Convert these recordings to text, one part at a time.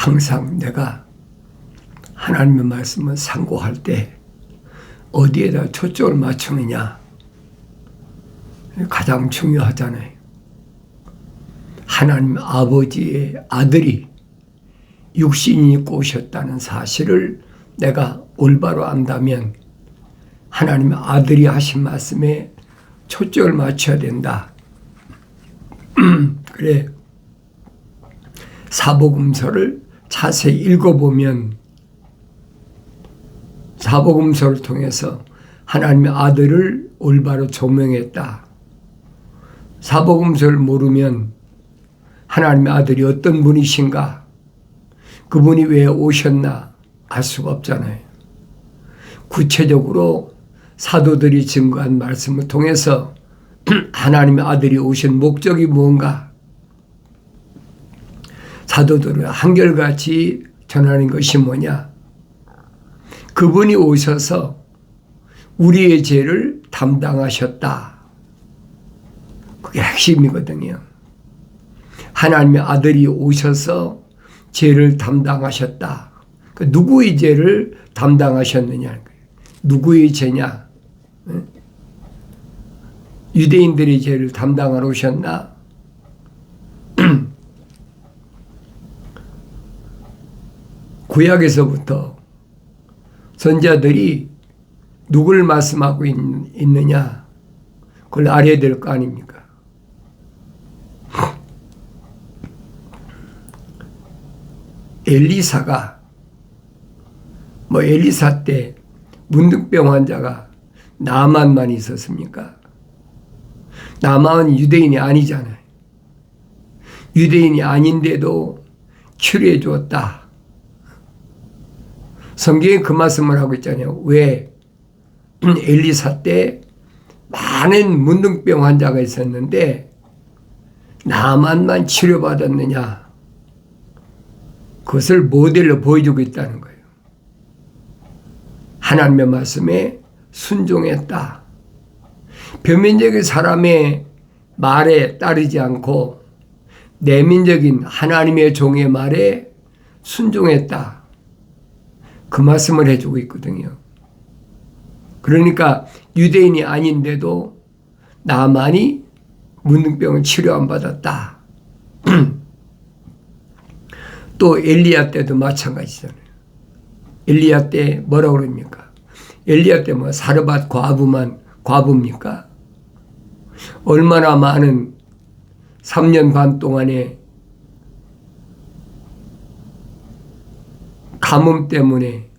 항상 내가 하나님의 말씀을 상고할 때 어디에다 초점을 맞추느냐 가장 중요하잖아요. 하나님 아버지의 아들이 육신이 입고 오셨다는 사실을 내가 올바로 안다면 하나님의 아들이 하신 말씀에 초점을 맞춰야 된다. 그래, 사복음서를 자세히 읽어보면 사복음서를 통해서 하나님의 아들을 올바로 조명했다. 사복음서를 모르면 하나님의 아들이 어떤 분이신가, 그분이 왜 오셨나 알 수가 없잖아요. 구체적으로 사도들이 증거한 말씀을 통해서 하나님의 아들이 오신 목적이 뭔가 사도들은 한결같이 전하는 것이 뭐냐, 그분이 오셔서 우리의 죄를 담당하셨다. 그게 핵심이거든요. 하나님의 아들이 오셔서 죄를 담당하셨다. 그 누구의 죄를 담당하셨느냐. 누구의 죄냐? 유대인들의 죄를 담당하러 오셨나? 구약에서부터 선자들이 누구를 말씀하고 있느냐? 그걸 알아야 될 거 아닙니까? 엘리사가 엘리사 때 문둥병 환자가 나만만 있었습니까? 나만은 유대인이 아니잖아요. 유대인이 아닌데도 치료해 주었다. 성경에 그 말씀을 하고 있잖아요. 왜 엘리사 때 많은 문둥병 환자가 있었는데 나만만 치료받았느냐? 그것을 모델로 보여주고 있다는 거예요. 하나님의 말씀에 순종했다. 표면적인 사람의 말에 따르지 않고 내면적인 하나님의 종의 말에 순종했다. 그 말씀을 해주고 있거든요. 그러니까 유대인이 아닌데도 나만이 문둥병을 치료 안 받았다. 또 엘리야 때도 마찬가지잖아요. 엘리야 때 뭐라고 그럽니까? 엘리야 때 사르밧 과부입니까? 얼마나 많은 3년 반 동안에 가뭄 때문에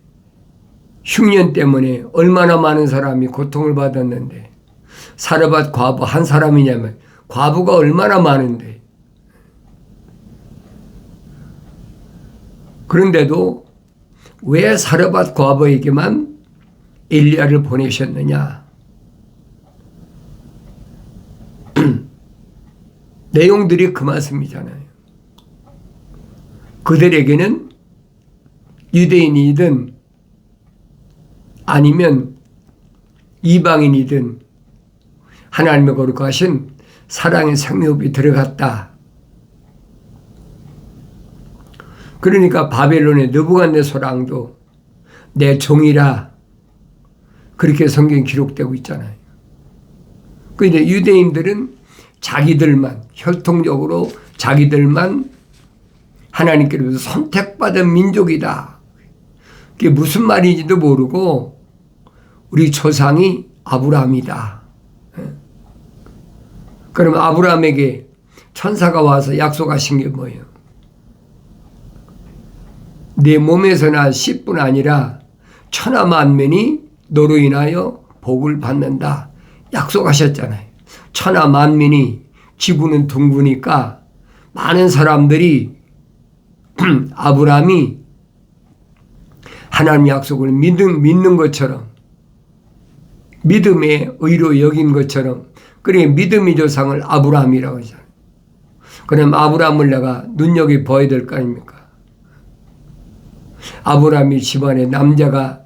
흉년 때문에 얼마나 많은 사람이 고통을 받았는데 사르밧 과부 한 사람이냐면 과부가 얼마나 많은데, 그런데도 왜 사르밧 과부에게만 엘리야를 보내셨느냐? 내용들이 그 말씀이잖아요. 그들에게는 유대인이든 아니면 이방인이든 하나님의 거룩하신 사랑의 생명이 들어갔다. 그러니까 바벨론의 느부갓네살 왕도 내 종이라 그렇게 성경에 기록되고 있잖아요. 그런데 유대인들은 자기들만 혈통적으로 자기들만 하나님께로부터 선택받은 민족이다. 그게 무슨 말인지도 모르고 우리 조상이 아브라함이다. 그럼 아브라함에게 천사가 와서 약속하신 게 뭐예요? 내 몸에서 난 씨뿐 아니라 천하 만민이 너로 인하여 복을 받는다. 약속하셨잖아요. 천하 만민이, 지구는 둥그니까 많은 사람들이 아브라함이 하나님 약속을 믿는 것처럼, 믿음의 의로 여긴 것처럼, 그러니 믿음의 조상을 아브라함이라고 하잖아요. 그럼 아브라함을 내가 눈여겨봐야 될 거 아닙니까? 아브라함이 집안에 남자가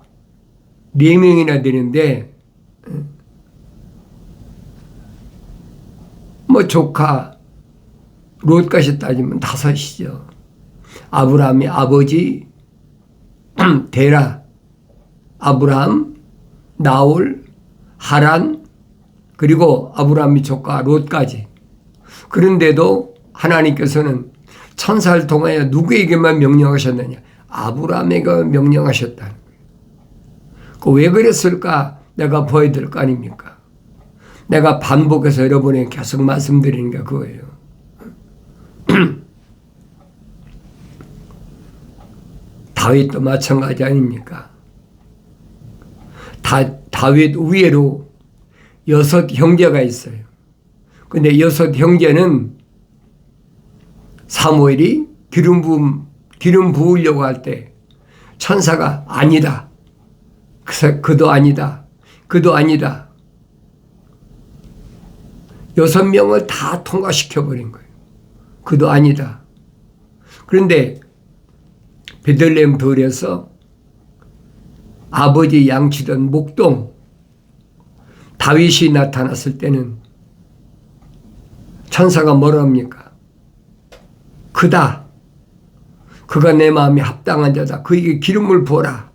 4명이나 되는데 조카 롯까지 따지면 5이죠. 아브라함의 아버지 데라, 아브라함, 나홀, 하란, 그리고 아브라함의 조카 롯까지. 그런데도 하나님께서는 천사를 통하여 누구에게만 명령하셨느냐? 아브라함에게 명령하셨다. 왜 그랬을까? 내가 보여드릴 거 아닙니까? 내가 반복해서 여러분에게 계속 말씀드리는 게 그거예요. 다윗도 마찬가지 아닙니까? 다윗 위에로 6 형제가 있어요. 근데 6 형제는 사무엘이 기름 부으려고 할 때 천사가 아니다. 그도 아니다. 그도 아니다. 6명을 다 통과시켜버린 거예요. 그도 아니다. 그런데 베들레헴 들에서 아버지 양치던 목동 다윗이 나타났을 때는 천사가 뭐라 합니까? 그다. 그가 내 마음에 합당한 자다. 그에게 기름을 부어라.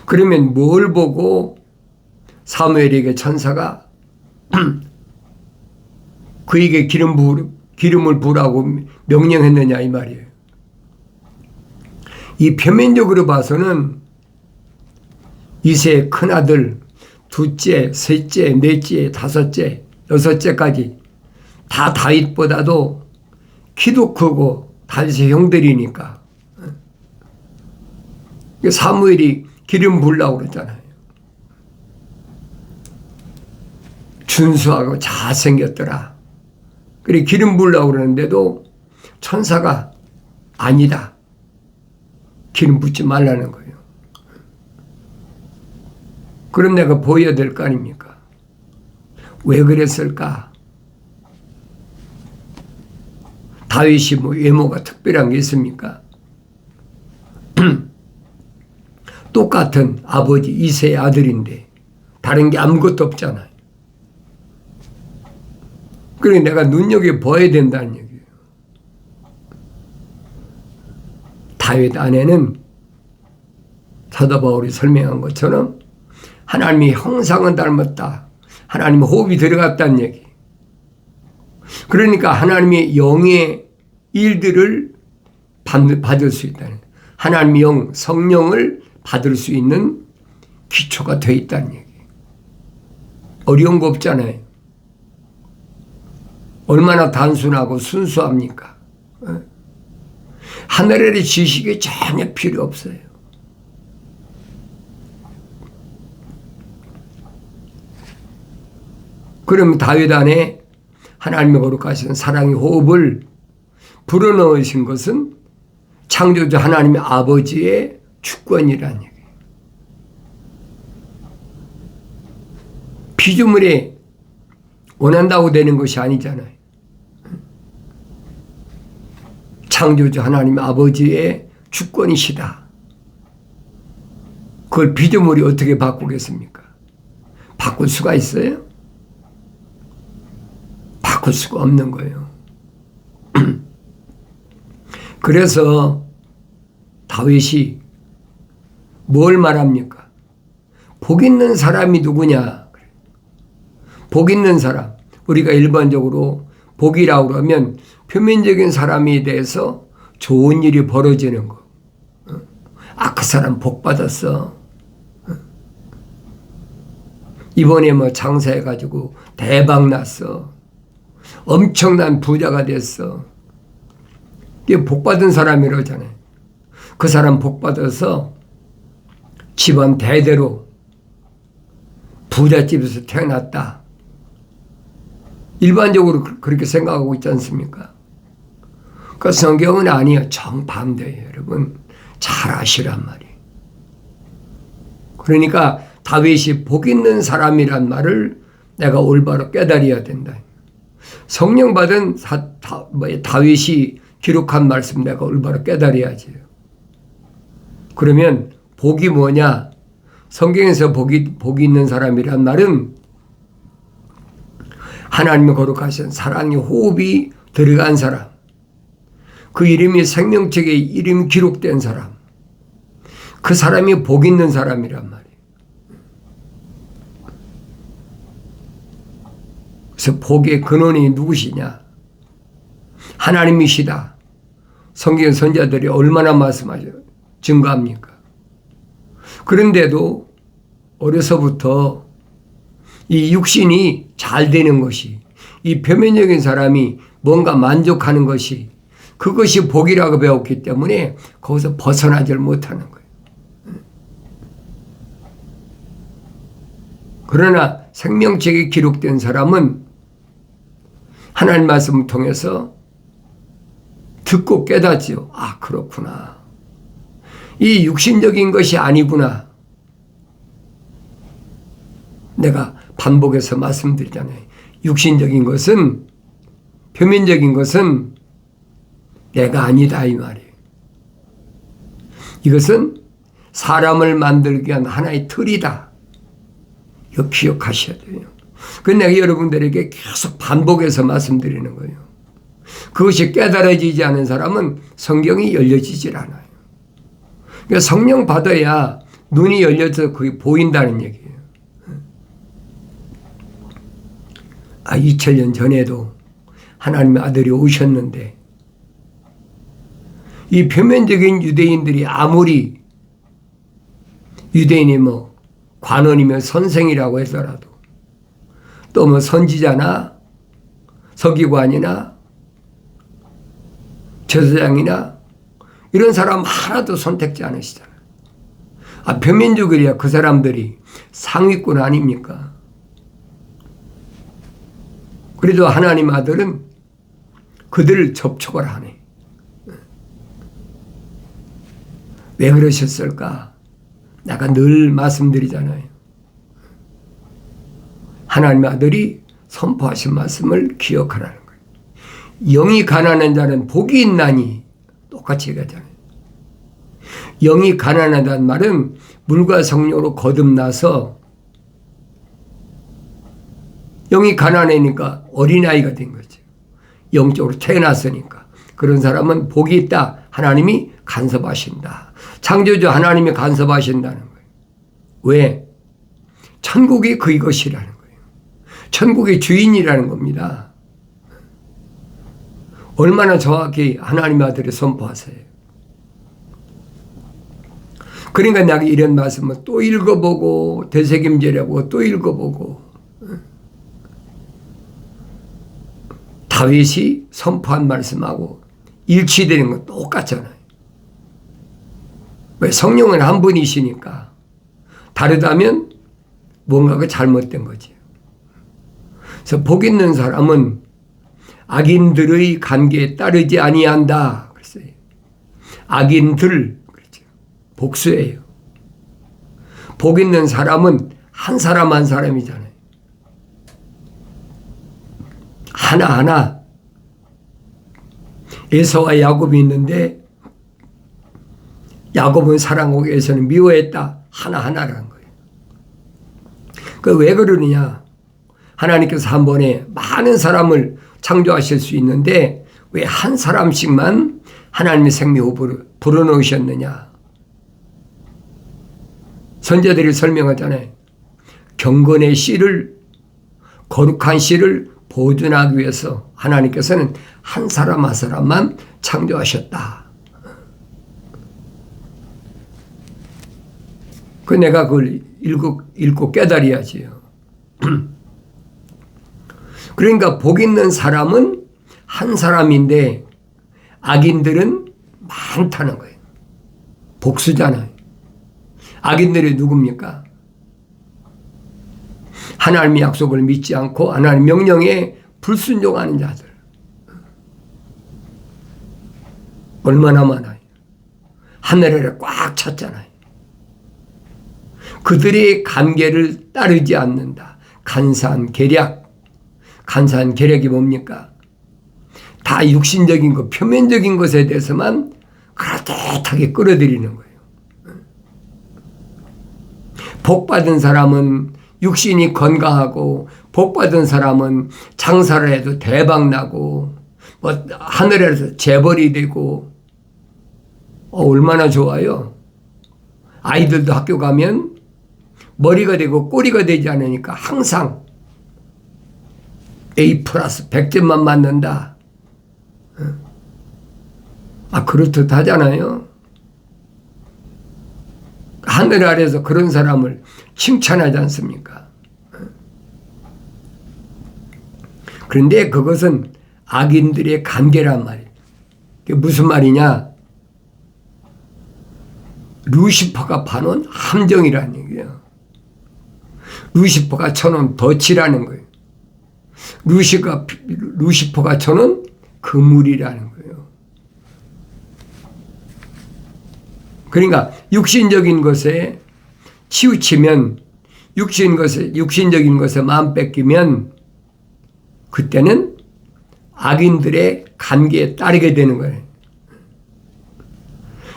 그러면 뭘 보고 사무엘에게 천사가 그에게 기름을 부으라고 명령했느냐 이 말이에요. 이 표면적으로 봐서는 이세의 큰아들, 둘째, 셋째, 넷째, 다섯째, 여섯째까지 다 다윗보다도 키도 크고 다윗의 형들이니까 사무엘이 기름 부으려고 그랬잖아요. 준수하고 잘생겼더라. 그래 기름 부으려고 그러는데도 천사가 아니다. 기름 붓지 말라는 거예요. 그럼 내가 보여야 될 거 아닙니까? 왜 그랬을까? 다윗이 뭐 외모가 특별한 게 있습니까? 똑같은 아버지 이새의 아들인데 다른 게 아무것도 없잖아요. 그래 내가 눈여겨봐야 된다는 얘기예요. 다윗 안에는 사도 바울이 설명한 것처럼 하나님의 형상은 닮았다. 하나님의 호흡이 들어갔다는 얘기. 그러니까 하나님의 영의 일들을 받을 수 있다는 거예요. 하나님의 영, 성령을 받을 수 있는 기초가 되어 있다는 얘기. 어려운 거 없잖아요. 얼마나 단순하고 순수합니까? 하늘의 지식이 전혀 필요 없어요. 그럼 다윗 안에 하나님의 거룩하신 사랑의 호흡을 불어넣으신 것은 창조주 하나님의 아버지의 주권이라는 얘기예요. 피조물이 원한다고 되는 것이 아니잖아요. 창조주 하나님의 아버지의 주권이시다. 그걸 피조물이 어떻게 바꾸겠습니까? 바꿀 수가 있어요? 바꿀 수가 없는 거예요. 그래서 다윗이 뭘 말합니까? 복 있는 사람이 누구냐? 복 있는 사람. 우리가 일반적으로 복이라고 하면 표면적인 사람에 대해서 좋은 일이 벌어지는 거. 그 사람 복 받았어. 이번에 뭐 장사해가지고 대박 났어. 엄청난 부자가 됐어. 이게 복 받은 사람이라잖아요. 그 사람 복 받아서 집안 대대로 부잣집에서 태어났다. 일반적으로 그렇게 생각하고 있지 않습니까? 그 성경은 아니에요. 정반대예요. 여러분 잘 아시란 말이에요. 그러니까 다윗이 복 있는 사람이란 말을 내가 올바로 깨달아야 된다. 성령 받은 다윗이 기록한 말씀 내가 올바로 깨달아야지. 그러면 복이 뭐냐? 성경에서 복이 있는 사람이란 말은 하나님의 거룩하신 사랑의 호흡이 들어간 사람. 그 이름이 생명책에 이름이 기록된 사람, 그 사람이 복 있는 사람이란 말이에요. 그래서 복의 근원이 누구시냐? 하나님이시다. 성경 선자들이 얼마나 말씀하죠? 증거합니까? 그런데도 어려서부터 이 육신이 잘 되는 것이, 이 표면적인 사람이 뭔가 만족하는 것이, 그것이 복이라고 배웠기 때문에 거기서 벗어나질 못하는 거예요. 그러나 생명책에 기록된 사람은 하나님 말씀을 통해서 듣고 깨닫지요. 아, 그렇구나. 이 육신적인 것이 아니구나. 내가 반복해서 말씀드리잖아요. 육신적인 것은, 표면적인 것은 내가 아니다 이 말이에요. 이것은 사람을 만들기 위한 하나의 틀이다. 이거 기억하셔야 돼요. 그래서 내가 여러분들에게 계속 반복해서 말씀드리는 거예요. 그것이 깨달아지지 않은 사람은 성경이 열려지질 않아요. 그러니까 성령 받아야 눈이 열려서 그게 보인다는 얘기예요. 2000년 전에도 하나님의 아들이 오셨는데 이 표면적인 유대인들이 아무리 유대인이 뭐 관원이면 선생이라고 하더라도 또 뭐 선지자나 서기관이나 제사장이나 이런 사람 하나도 선택지 않으시잖아요. 표면적이야 그 사람들이 상위권 아닙니까? 그래도 하나님 아들은 그들을 접촉을 하네. 왜 그러셨을까? 내가 늘 말씀드리잖아요. 하나님 아들이 선포하신 말씀을 기억하라는 거예요. 영이 가난한 자는 복이 있나니 똑같이 얘기하잖아요. 영이 가난하다는 말은 물과 성령으로 거듭나서 영이 가난하니까 어린아이가 된 거죠. 영적으로 태어났으니까. 그런 사람은 복이 있다. 하나님이 간섭하신다. 창조주 하나님이 간섭하신다는 거예요. 왜? 천국이 그것이라는 거예요. 천국의 주인이라는 겁니다. 얼마나 정확히 하나님의 아들을 선포하세요. 그러니까 내가 이런 말씀을 또 읽어보고 되새김질하고 또 읽어보고 다윗이 선포한 말씀하고 일치되는 건 똑같잖아요. 왜? 성령은 한 분이시니까. 다르다면 뭔가가 잘못된 거지. 그래서 복 있는 사람은 악인들의 관계에 따르지 아니한다. 그랬어요. 악인들, 그렇죠. 복수예요. 복 있는 사람은 한 사람 한 사람이잖아요. 하나하나. 에서와 야곱이 있는데 야곱은 사랑하고 에서는 미워했다. 하나하나라는 거예요. 그 왜 그러느냐? 하나님께서 한 번에 많은 사람을 창조하실 수 있는데 왜 한 사람씩만 하나님의 생명으로 불어넣으셨느냐? 선자들이 설명하잖아요. 경건의 씨를, 거룩한 씨를 보존하기 위해서 하나님께서는 한 사람 한 사람만 창조하셨다. 그 내가 그걸 읽고 깨달아야지요. 그러니까 복 있는 사람은 한 사람인데 악인들은 많다는 거예요. 복수잖아요. 악인들이 누굽니까? 하나님의 약속을 믿지 않고 하나님 명령에 불순종하는 자들. 얼마나 많아요. 하늘에 꽉 찼잖아요. 그들의 관계를 따르지 않는다. 간사한 계략. 간사한 계략이 뭡니까? 다 육신적인 것, 표면적인 것에 대해서만 그렇듯하게 끌어들이는 거예요. 복받은 사람은 육신이 건강하고, 복받은 사람은 장사를 해도 대박 나고, 뭐 하늘에서 재벌이 되고 얼마나 좋아요. 아이들도 학교 가면 머리가 되고 꼬리가 되지 않으니까 항상 A+ 100점만 맞는다. 그렇듯 하잖아요. 하늘 아래에서 그런 사람을 칭찬하지 않습니까? 그런데 그것은 악인들의 관계란 말이에요. 그게 무슨 말이냐? 루시퍼가 파놓은 함정이라는 얘기예요. 루시퍼가 쳐놓은 덫이라는 거예요. 루시퍼가 쳐놓은 그물이라는 거예요. 그러니까 육신적인 것에 치우치면, 육신적인 것에 마음 뺏기면 그때는 악인들의 관계에 따르게 되는 거예요.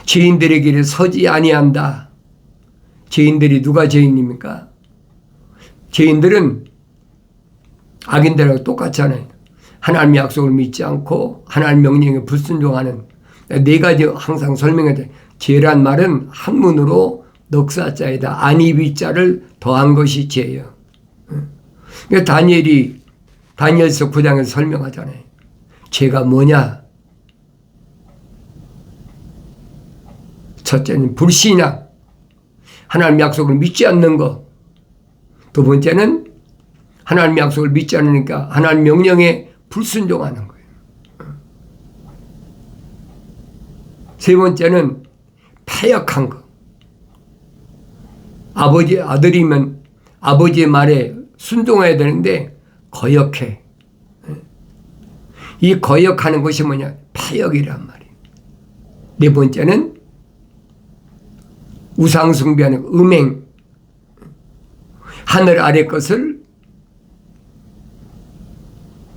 죄인들의 길에 서지 아니한다. 죄인들이 누가 죄인입니까? 죄인들은 악인들하고 똑같잖아요. 하나님의 약속을 믿지 않고 하나님 명령에 불순종하는, 네 가지 항상 설명해요. 죄란 말은 한문으로 넉사자이다. 안이비자를 더한 것이 죄예요. 그러니까 다니엘서 9장에서 설명하잖아요. 죄가 뭐냐? 첫째는 불신이나 하나님 약속을 믿지 않는 것. 두 번째는 하나님 약속을 믿지 않으니까 하나님 명령에 불순종하는 거예요. 세 번째는 패역한 것. 아들이면 아버지의 말에 순종해야 되는데 거역해. 이 거역하는 것이 뭐냐? 패역이란 말이에요. 네 번째는 우상숭배하는 음행. 하늘 아래 것을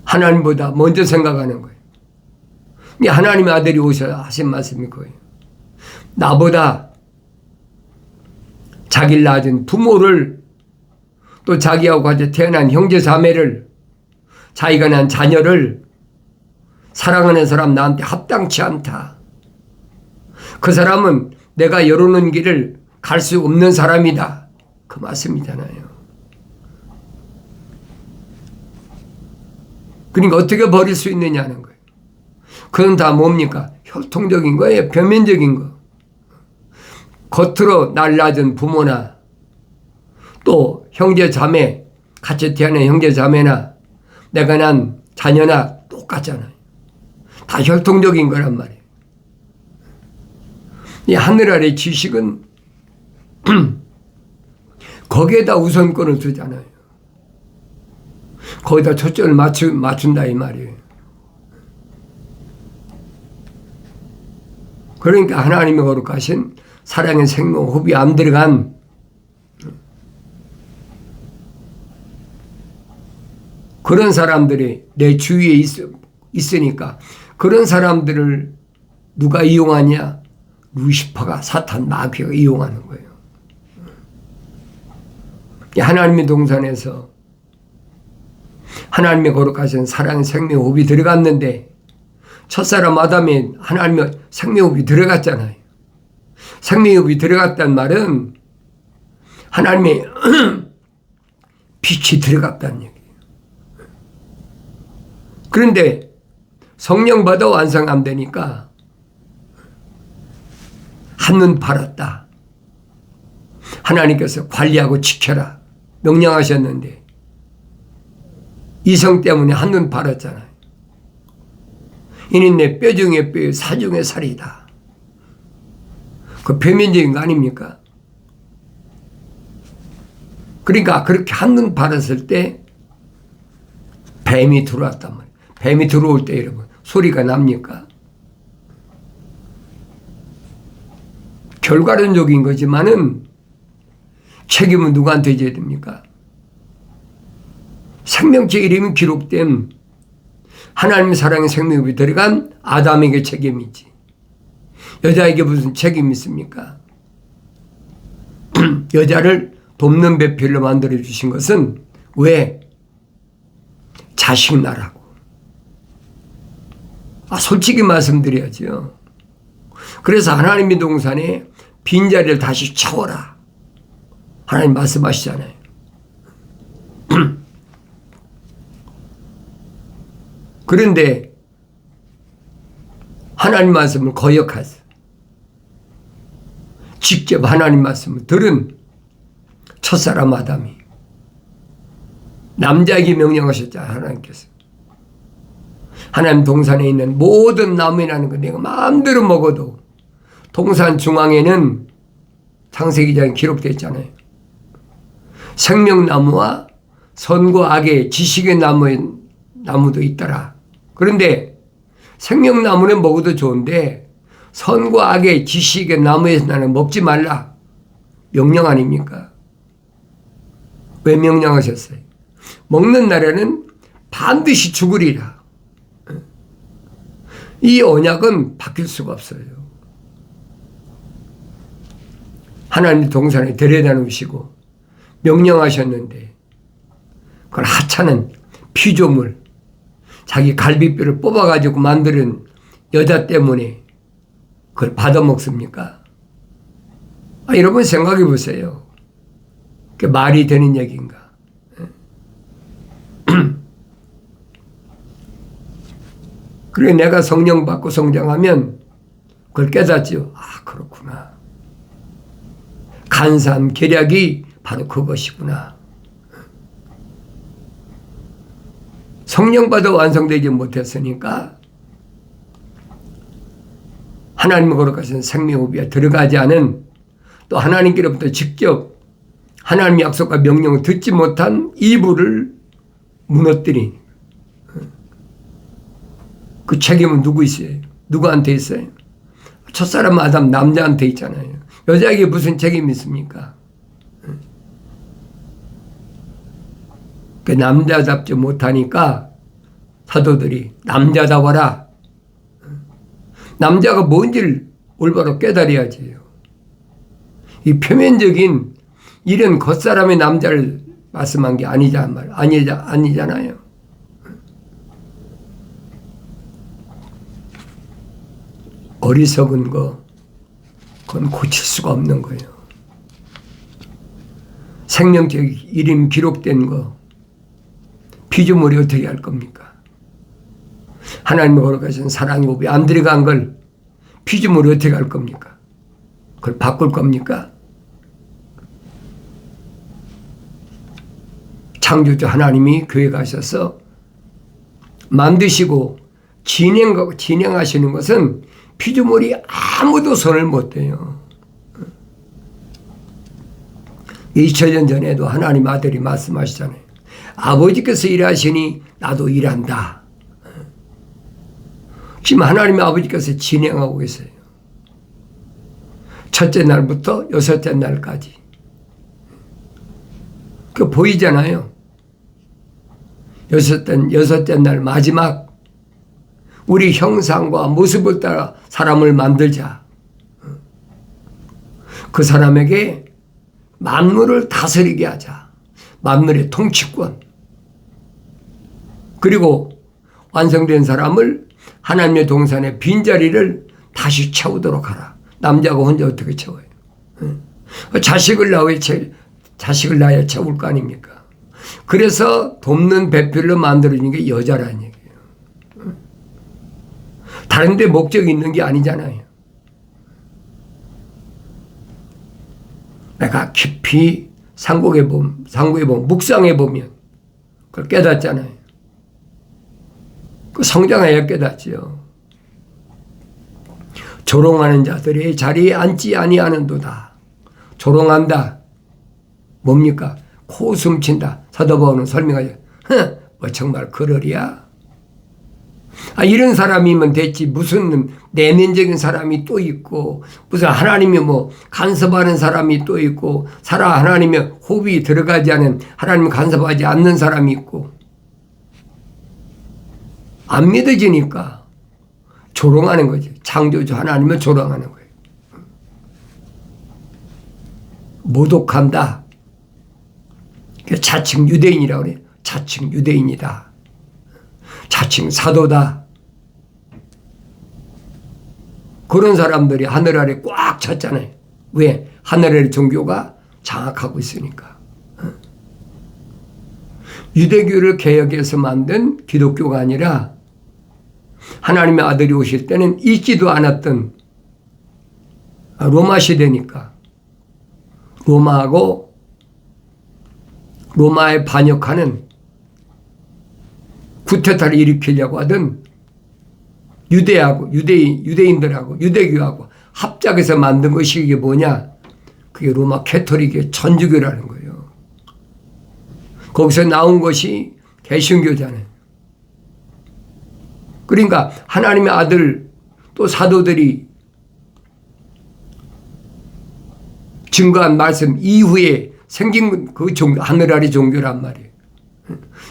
하나님보다 먼저 생각하는 거예요. 하나님의 아들이 오셔서 하신 말씀이 그거예요. 나보다 자기를 낳은 부모를, 또 자기하고 같이 태어난 형제 자매를, 자기가 낳은 자녀를 사랑하는 사람 나한테 합당치 않다. 그 사람은 내가 열어놓은 길을 갈 수 없는 사람이다. 그 말씀이잖아요. 그러니까 어떻게 버릴 수 있느냐는 거예요. 그건 다 뭡니까? 혈통적인 거예요. 표면적인 거. 겉으로 날 낳은 부모나 또 형제 자매, 같이 태어난 형제 자매나 내가 난 자녀나 똑같잖아요. 다 혈통적인 거란 말이에요. 이 하늘 아래 지식은 거기에다 우선권을 두잖아요. 거기다 초점을 맞춘다 이 말이에요. 그러니까 하나님의 거룩하신 사랑의 생명 호흡이 안 들어간 그런 사람들이 내 주위에 있으니까 그런 사람들을 누가 이용하냐? 루시퍼가, 사탄 마귀가 이용하는 거예요. 하나님의 동산에서 하나님의 거룩하신 사랑의 생명 호흡이 들어갔는데 첫사람 아담에 하나님의 생명 호흡이 들어갔잖아요. 생명 호흡이 들어갔단 말은 하나님의 빛이 들어갔다는 얘기예요. 그런데 성령 받아 완성 안 되니까 한눈 팔았다. 하나님께서 관리하고 지켜라 명령하셨는데 이성 때문에 한눈 팔았잖아요. 이는 내 뼈 중에 뼈, 살 중에 살이다. 그 표면적인 거 아닙니까? 그러니까 그렇게 한눈 팔았을 때 뱀이 들어왔단 말이에요. 뱀이 들어올 때 여러분 소리가 납니까? 결과론적인 거지만은 책임은 누구한테 져야 됩니까? 생명체 이름이 기록된 하나님의 사랑의 생명이 들어간 아담에게 책임이지. 여자에게 무슨 책임이 있습니까? 여자를 돕는 배필로 만들어 주신 것은 왜? 자식 낳으라고. 솔직히 말씀드려야죠. 그래서 하나님의 동산에 빈자리를 다시 채워라. 하나님 말씀하시잖아요. 그런데 하나님 말씀을 거역하세요. 직접 하나님 말씀을 들은 첫사람 아담이 남자에게 명령하셨잖아요. 하나님께서. 하나님 동산에 있는 모든 나무라는 거 내가 마음대로 먹어도 동산 중앙에는 창세기장에 기록되어 있잖아요. 생명나무와 선과 악의 지식의 나무도 있더라. 그런데 생명나무는 먹어도 좋은데 선과 악의 지식의 나무에서 나는 먹지 말라. 명령 아닙니까? 왜 명령하셨어요? 먹는 날에는 반드시 죽으리라. 이 언약은 바뀔 수가 없어요. 하나님 동산에 데려다 놓으시고 명령하셨는데 그걸 하찮은 피조물, 자기 갈비뼈를 뽑아가지고 만드는 여자 때문에 그걸 받아먹습니까? 여러분 생각해 보세요. 그게 말이 되는 얘기인가? 그래 내가 성령 받고 성장하면 그걸 깨닫죠. 그렇구나. 간사한 계략이 바로 그것이구나. 성령 받아 완성되지 못했으니까 하나님의 거룩하신 생명호흡에 들어가지 않은 또 하나님께로부터 직접 하나님의 약속과 명령을 듣지 못한 이불을 무너뜨린 그 책임은 누구 있어요? 누구한테 있어요? 첫사람 아담 남자한테 있잖아요. 여자에게 무슨 책임이 있습니까? 그 남자답지 못하니까 사도들이 남자다워라. 남자가 뭔지를 올바로 깨달아야지요. 이 표면적인 이런 겉사람의 남자를 말씀한 게 아니잖아요. 어리석은 거, 그건 고칠 수가 없는 거예요. 생명적 이름 기록된 거, 피조물이 어떻게 할 겁니까? 하나님의 거룩하신 사랑의 호흡이 안 들어간 걸 피조물이 어떻게 할 겁니까? 그걸 바꿀 겁니까? 창조주 하나님이 교회 가셔서 만드시고 진행하시는 것은 피조물이 아무도 손을 못 대요. 2000년 전에도 하나님 아들이 말씀하시잖아요. 아버지께서 일하시니 나도 일한다. 지금 하나님의 아버지께서 진행하고 계세요. 첫째 날부터 여섯째 날까지. 그 보이잖아요. 여섯째 날 마지막 우리 형상과 모습을 따라 사람을 만들자. 그 사람에게 만물을 다스리게 하자. 만물의 통치권. 그리고 완성된 사람을 하나님의 동산의 빈자리를 다시 채우도록 하라. 남자가 혼자 어떻게 채워요? 자식을 낳아야 채울 거 아닙니까? 그래서 돕는 배필로 만들어진 게 여자라는 얘기예요. 다른 데 목적이 있는 게 아니잖아요. 내가 깊이 상고에 보면, 묵상해 보면 그걸 깨닫잖아요. 그 성장해야 깨닫지요. 조롱하는 자들이 자리에 앉지 아니하는도다. 조롱한다. 뭡니까? 코 숨친다. 사도 바울은 설명하죠. 뭐 정말 그러랴? 이런 사람이면 됐지. 무슨 내면적인 사람이 또 있고, 무슨 하나님이 뭐 간섭하는 사람이 또 있고, 하나님의 호흡이 들어가지 않은, 하나님 간섭하지 않는 사람이 있고, 안 믿어지니까 조롱하는 거지. 창조주 하나님을 조롱하는 거예요. 모독한다. 자칭 유대인이라고 그래요. 자칭 유대인이다. 자칭 사도다. 그런 사람들이 하늘 아래 꽉 찼잖아요. 왜? 하늘 아래 종교가 장악하고 있으니까. 유대교를 개혁해서 만든 기독교가 아니라 하나님의 아들이 오실 때는 있지도 않았던 로마 시대니까 로마에 반역하는 쿠데타를 일으키려고 하던 유대인들하고 유대교하고 합작해서 만든 것이 이게 뭐냐? 그게 로마 캐토릭의 천주교라는 거예요. 거기서 나온 것이 개신교잖아요. 그러니까 하나님의 아들 또 사도들이 증거한 말씀 이후에 생긴 그 하늘 아래 종교란 말이에요.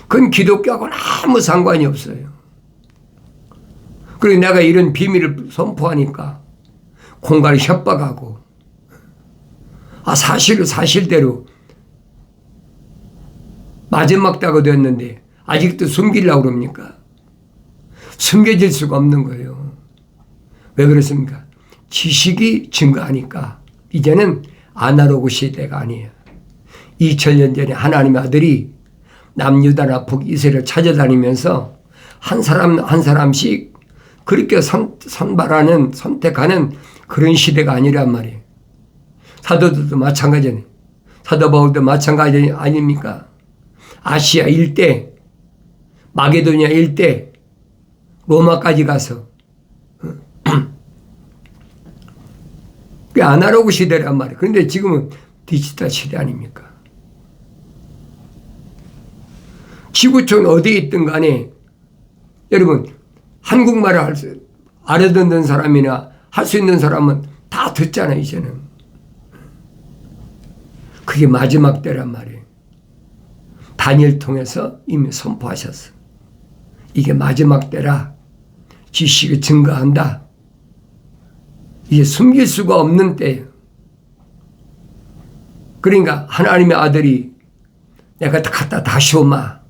그건 기독교하고는 아무 상관이 없어요. 그리고 내가 이런 비밀을 선포하니까 공간을 협박하고 사실대로 마지막 때가 됐는데 아직도 숨기려고 그럽니까? 숨겨질 수가 없는 거예요. 왜 그렇습니까? 지식이 증거하니까 이제는 아날로그 시대가 아니에요. 2000년 전에 하나님의 아들이 남유다나 북이스라엘을 찾아다니면서 한 사람 한 사람씩 그렇게 선택하는 그런 시대가 아니란 말이에요. 사도들도 마찬가지네. 사도 바울도 마찬가지 아닙니까? 아시아 일대, 마게도니아 일대, 로마까지 가서 그게 아날로그 시대란 말이에요. 그런데 지금은 디지털 시대 아닙니까? 지구촌 어디에 있든 간에 여러분 한국말을 알아듣는 사람이나 할 수 있는 사람은 다 듣잖아요. 이제는. 그게 마지막 때란 말이에요. 다니엘 통해서 이미 선포하셨어. 이게 마지막 때라 지식이 증거한다. 이게 숨길 수가 없는 때예요. 그러니까 하나님의 아들이 내가 갖다 다시 오마.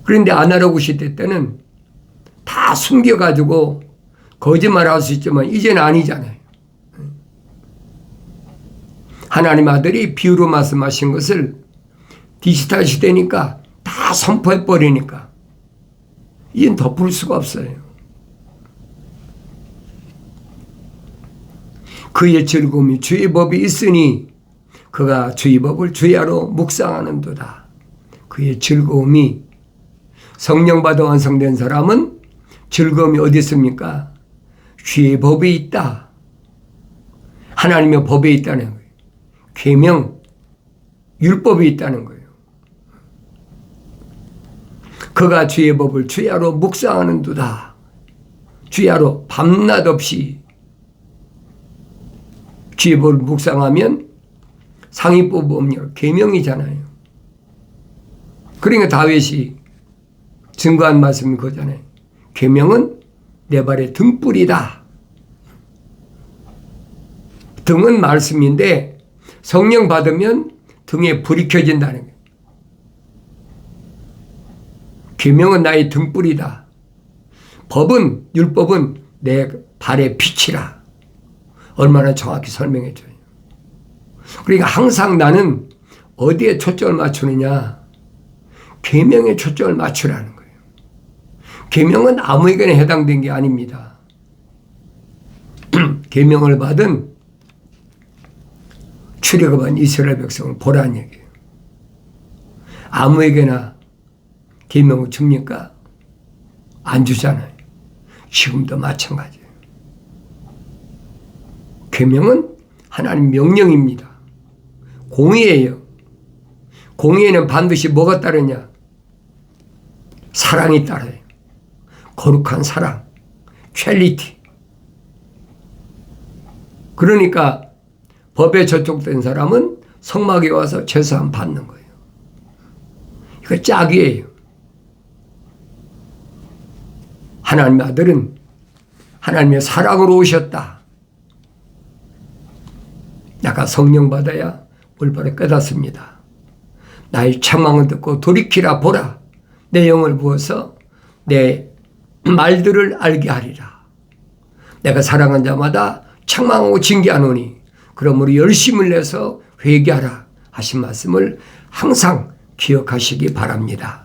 그런데 아날로그 시대 때는 다 숨겨가지고 거짓말할 수 있지만 이제는 아니잖아요. 하나님 아들이 비유로 말씀하신 것을 디지털 시대니까 다 선포해버리니까 이젠 덮을 수가 없어요. 그의 즐거움이 주의 법이 있으니 그가 주의 법을 주야로 묵상하는도다. 그의 즐거움이 성령 받아 완성된 사람은 즐거움이 어디 있습니까? 주의 법이 있다. 하나님의 법에 있다는 거예요. 계명, 율법이 있다는 거예요. 그가 주의 법을 주야로 묵상하는도다. 주야로 밤낮 없이 주의 법을 묵상하면 상위법 법령, 계명이잖아요. 그러니까 다윗이 증거한 말씀이 그거잖아요. 계명은 내 발의 등불이다. 등은 말씀인데 성령 받으면 등에 불이 켜진다는 거예요. 계명은 나의 등불이다. 법은, 율법은 내 발의 빛이라. 얼마나 정확히 설명해 줘요. 그러니까 항상 나는 어디에 초점을 맞추느냐? 계명에 초점을 맞추라는 거예요. 계명은 아무에게나 해당된 게 아닙니다. 계명을 받은 출애굽한 이스라엘 백성을 보라는 얘기예요. 아무에게나 계명을 줍니까? 안 주잖아요. 지금도 마찬가지예요. 계명은 하나님 명령입니다. 공의예요. 공의에는 반드시 뭐가 따르냐? 사랑이 따라요. 거룩한 사랑, 퀄리티. 그러니까 법에 저촉된 사람은 성막에 와서 제사함 받는 거예요. 이거 짝이에요. 하나님의 아들은 하나님의 사랑으로 오셨다. 내가 성령 받아야 올바로 깨닫습니다. 나의 책망을 듣고 돌이키라 보라. 내 영을 부어서 내 말들을 알게 하리라. 내가 사랑한 자마다 책망하고 징계하노니 그러므로 열심을 내서 회개하라 하신 말씀을 항상 기억하시기 바랍니다.